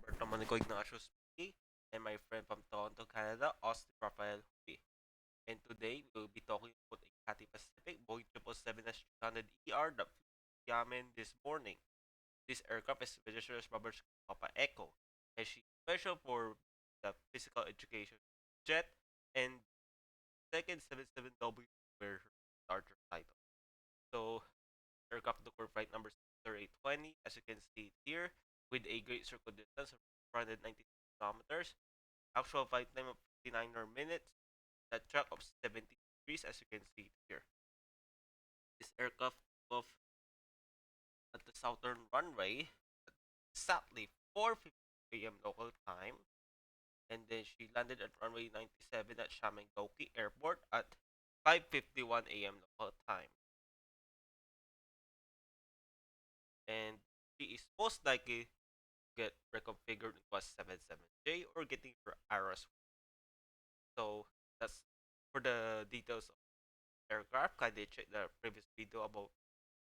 Roberto Monico Ignacio speaking, and my friend from Toronto, Canada, Austin Rafael Hui. And today we'll be talking about a CATHAY Pacific Boeing 777-300ER that flew to Xiamen this morning. This aircraft is registered as Robert Papa Echo, and she's special for the physical education jet, and second 77W were her starter title. So aircraft took flight number 820, as you can see it here, with a great circle distance of 490 kilometers, actual flight time of 59 minutes, a track of 70 degrees, as you can see it here. This aircraft took off at the southern runway at exactly 4:50 a.m. local time, and then she landed at runway 97 at Xiamen Airport at 5:51 a.m. local time. And she is most likely get reconfigured into a 77J or getting her arrows. So that's for the details of aircraft. Kindly check the previous video about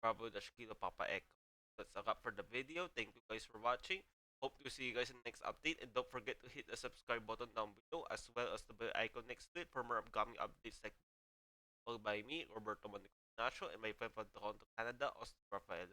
Bravo Dash Kilo Papa Echo. That's a wrap for the video. Thank you guys for watching. Hope to see you guys in the next update, and don't forget to hit the subscribe button down below as well as the bell icon next to it for more upcoming updates like followed by me, Roberto Manico Ignacio, and my friend from Toronto, Canada, Austin Rafael.